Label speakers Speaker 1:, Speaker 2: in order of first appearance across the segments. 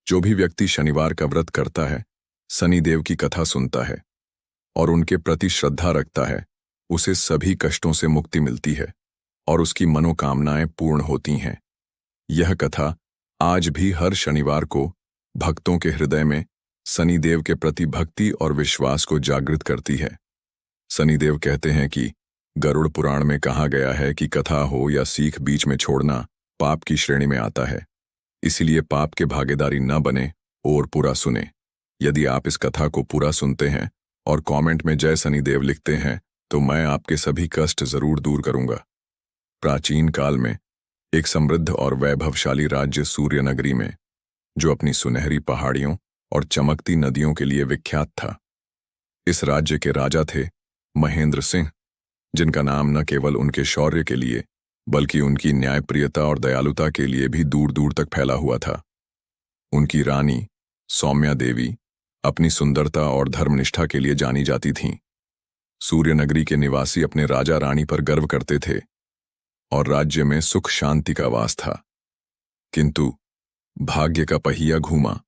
Speaker 1: जो भी व्यक्ति शनिवार का व्रत करता है, शनिदेव की कथा सुनता है और उनके प्रति श्रद्धा रखता है, उसे सभी कष्टों से मुक्ति मिलती है और उसकी मनोकामनाएं पूर्ण होती हैं। यह कथा आज भी हर शनिवार को भक्तों के हृदय में शनिदेव के प्रति भक्ति और विश्वास को जागृत करती है। शनिदेव कहते हैं कि गरुड़ पुराण में कहा गया है कि कथा हो या सीख बीच में छोड़ना पाप की श्रेणी में आता है। इसलिए पाप के भागीदारी न बने और पूरा सुने। यदि आप इस कथा को पूरा सुनते हैं और कमेंट में जय शनिदेव लिखते हैं तो मैं आपके सभी कष्ट जरूर दूर करूंगा। प्राचीन काल में एक समृद्ध और वैभवशाली राज्य सूर्यनगरी में, जो अपनी सुनहरी पहाड़ियों और चमकती नदियों के लिए विख्यात था। इस राज्य के राजा थे महेंद्र सिंह, जिनका नाम न केवल उनके शौर्य के लिए बल्कि उनकी न्यायप्रियता और दयालुता के लिए भी दूर दूर तक फैला हुआ था। उनकी रानी सौम्या देवी अपनी सुंदरता और धर्मनिष्ठा के लिए जानी जाती थीं। सूर्यनगरी के निवासी अपने राजा रानी पर गर्व करते थे और राज्य में सुख शांति का वास था। किंतु भाग्य का पहिया घूमा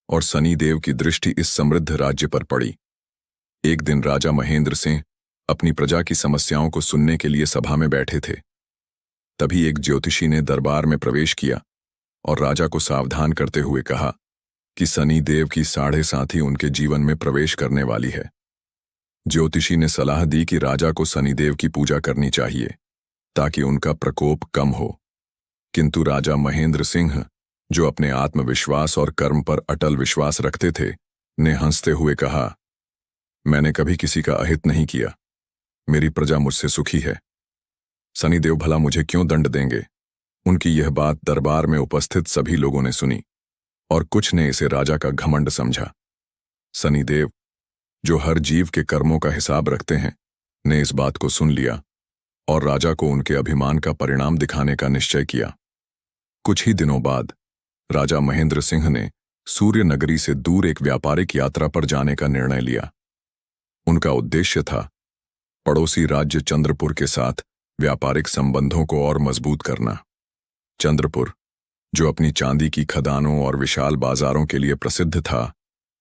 Speaker 1: और शनिदेव की दृष्टि इस समृद्ध राज्य पर पड़ी। एक दिन राजा महेंद्र सिंह अपनी प्रजा की समस्याओं को सुनने के लिए सभा में बैठे थे। तभी एक ज्योतिषी ने दरबार में प्रवेश किया और राजा को सावधान करते हुए कहा कि शनिदेव की 7.5 उनके जीवन में प्रवेश करने वाली है। ज्योतिषी ने सलाह दी कि राजा को शनिदेव की पूजा करनी चाहिए ताकि उनका प्रकोप कम हो। किंतु राजा महेंद्र सिंह, जो अपने आत्मविश्वास और कर्म पर अटल विश्वास रखते थे, ने हंसते हुए कहा, मैंने कभी किसी का अहित नहीं किया। मेरी प्रजा मुझसे सुखी है। शनिदेव भला मुझे क्यों दंड देंगे? उनकी यह बात दरबार में उपस्थित सभी लोगों ने सुनी और कुछ ने इसे राजा का घमंड समझा। शनिदेव, जो हर जीव के कर्मों का हिसाब रखते हैं, ने इस बात को सुन लिया और राजा को उनके अभिमान का परिणाम दिखाने का निश्चय किया। कुछ ही दिनों बाद राजा महेंद्र सिंह ने सूर्यनगरी से दूर एक व्यापारिक यात्रा पर जाने का निर्णय लिया। उनका उद्देश्य था पड़ोसी राज्य चंद्रपुर के साथ व्यापारिक संबंधों को और मजबूत करना। चंद्रपुर, जो अपनी चांदी की खदानों और विशाल बाजारों के लिए प्रसिद्ध था,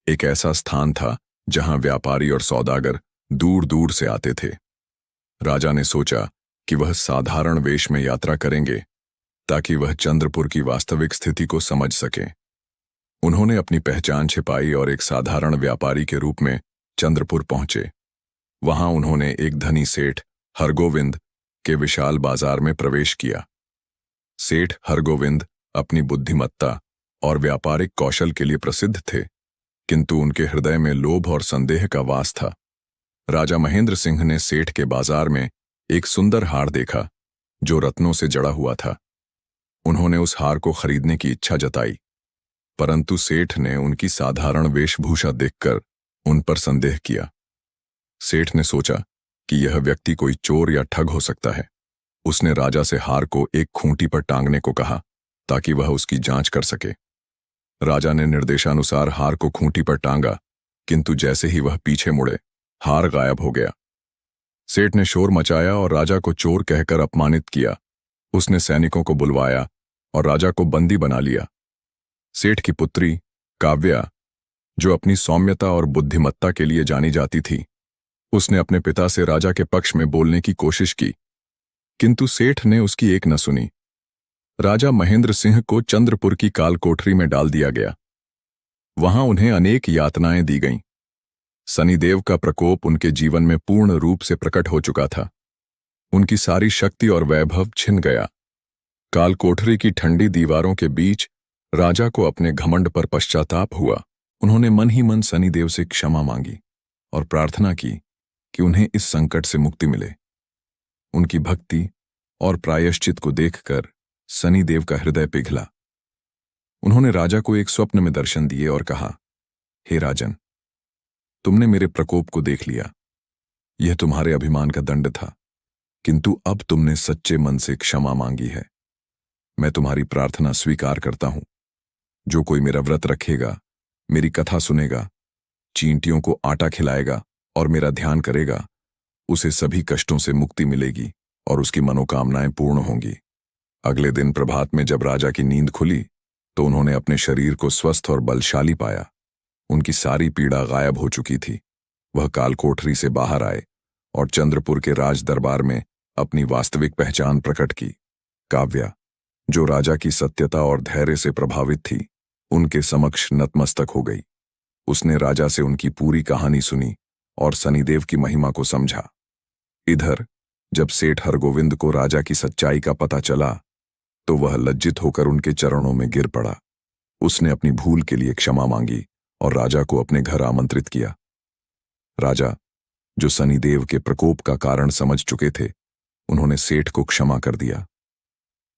Speaker 1: एक ऐसा स्थान था जहां व्यापारी और सौदागर दूर दूर से आते थे। राजा ने सोचा कि वह साधारण वेश में यात्रा करेंगे ताकि वह चंद्रपुर की वास्तविक स्थिति को समझ सकें। उन्होंने अपनी पहचान छिपाई और एक साधारण व्यापारी के रूप में चंद्रपुर पहुंचे। वहां उन्होंने एक धनी सेठ हरगोविंद के विशाल बाजार में प्रवेश किया। सेठ हरगोविंद अपनी बुद्धिमत्ता और व्यापारिक कौशल के लिए प्रसिद्ध थे, किंतु उनके हृदय में लोभ और संदेह का वास था। राजा महेंद्र सिंह ने सेठ के बाजार में एक सुंदर हार देखा जो रत्नों से जड़ा हुआ था। उन्होंने उस हार को खरीदने की इच्छा जताई, परंतु सेठ ने उनकी साधारण वेशभूषा देखकर उन पर संदेह किया। सेठ ने सोचा कि यह व्यक्ति कोई चोर या ठग हो सकता है। उसने राजा से हार को एक खूंटी पर टांगने को कहा ताकि वह उसकी जांच कर सके। राजा ने निर्देशानुसार हार को खूंटी पर टांगा, किंतु जैसे ही वह पीछे मुड़े, हार गायब हो गया। सेठ ने शोर मचाया और राजा को चोर कहकर अपमानित किया। उसने सैनिकों को बुलवाया और राजा को बंदी बना लिया। सेठ की पुत्री काव्या, जो अपनी सौम्यता और बुद्धिमत्ता के लिए जानी जाती थी, उसने अपने पिता से राजा के पक्ष में बोलने की कोशिश की, किंतु सेठ ने उसकी एक न सुनी। राजा महेंद्र सिंह को चंद्रपुर की काल कोठरी में डाल दिया गया। वहां उन्हें अनेक यातनाएं दी गईं। शनिदेव का प्रकोप उनके जीवन में पूर्ण रूप से प्रकट हो चुका था। उनकी सारी शक्ति और वैभव छिन गया। काल कोठरी की ठंडी दीवारों के बीच राजा को अपने घमंड पर पश्चाताप हुआ। उन्होंने मन ही मन शनिदेव से क्षमा मांगी और प्रार्थना की कि उन्हें इस संकट से मुक्ति मिले। उनकी भक्ति और प्रायश्चित को देखकर शनिदेव का हृदय पिघला। उन्होंने राजा को एक स्वप्न में दर्शन दिए और कहा, हे राजन, तुमने मेरे प्रकोप को देख लिया। यह तुम्हारे अभिमान का दंड था, किंतु अब तुमने सच्चे मन से क्षमा मांगी है। मैं तुम्हारी प्रार्थना स्वीकार करता हूं। जो कोई मेरा व्रत रखेगा, मेरी कथा सुनेगा, चींटियों को आटा खिलाएगा और मेरा ध्यान करेगा, उसे सभी कष्टों से मुक्ति मिलेगी और उसकी मनोकामनाएं पूर्ण होंगी। अगले दिन प्रभात में जब राजा की नींद खुली तो उन्होंने अपने शरीर को स्वस्थ और बलशाली पाया। उनकी सारी पीड़ा गायब हो चुकी थी। वह कालकोठरी से बाहर आए और चंद्रपुर के राज दरबार में अपनी वास्तविक पहचान प्रकट की। काव्या, जो राजा की सत्यता और धैर्य से प्रभावित थी, उनके समक्ष नतमस्तक हो गई। उसने राजा से उनकी पूरी कहानी सुनी और शनिदेव की महिमा को समझा। इधर जब सेठ हरगोविंद को राजा की सच्चाई का पता चला तो वह लज्जित होकर उनके चरणों में गिर पड़ा। उसने अपनी भूल के लिए क्षमा मांगी और राजा को अपने घर आमंत्रित किया। राजा, जो शनिदेव के प्रकोप का कारण समझ चुके थे, उन्होंने सेठ को क्षमा कर दिया।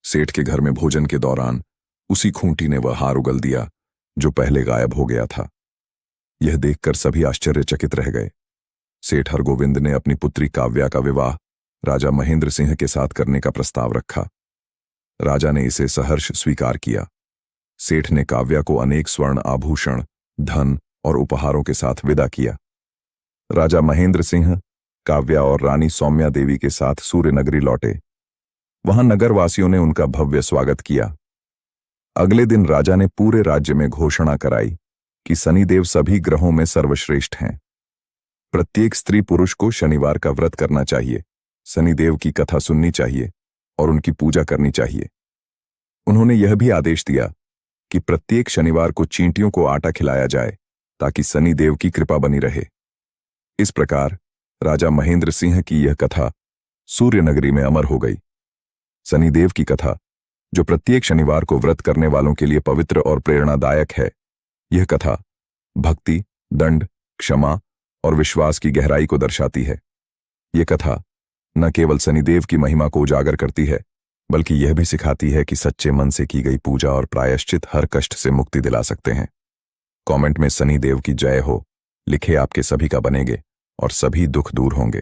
Speaker 1: सेठ के घर में भोजन के दौरान उसी खूंटी ने वह हार उगल दिया जो पहले गायब हो गया था। यह देखकर सभी आश्चर्यचकित रह गए। सेठ हरगोविंद ने अपनी पुत्री काव्या का विवाह राजा महेंद्र सिंह के साथ करने का प्रस्ताव रखा। राजा ने इसे सहर्ष स्वीकार किया। सेठ ने काव्या को अनेक स्वर्ण आभूषण, धन और उपहारों के साथ विदा किया। राजा महेंद्र सिंह काव्या और रानी सौम्या देवी के साथ सूर्यनगरी लौटे। वहां नगरवासियों ने उनका भव्य स्वागत किया। अगले दिन राजा ने पूरे राज्य में घोषणा कराई कि शनिदेव सभी ग्रहों में सर्वश्रेष्ठ हैं। प्रत्येक स्त्री पुरुष को शनिवार का व्रत करना चाहिए, शनिदेव की कथा सुननी चाहिए और उनकी पूजा करनी चाहिए। उन्होंने यह भी आदेश दिया कि प्रत्येक शनिवार को चींटियों को आटा खिलाया जाए ताकि शनिदेव की कृपा बनी रहे। इस प्रकार राजा महेंद्र सिंह की यह कथा सूर्यनगरी में अमर हो गई। शनिदेव की कथा, जो प्रत्येक शनिवार को व्रत करने वालों के लिए पवित्र और प्रेरणादायक है, यह कथा भक्ति, दंड, क्षमा और विश्वास की गहराई को दर्शाती है। यह कथा न केवल शनिदेव की महिमा को उजागर करती है, बल्कि यह भी सिखाती है कि सच्चे मन से की गई पूजा और प्रायश्चित हर कष्ट से मुक्ति दिला सकते हैं। कमेंट में शनिदेव की जय हो लिखे आपके सभी का बनेंगे और सभी दुख दूर होंगे।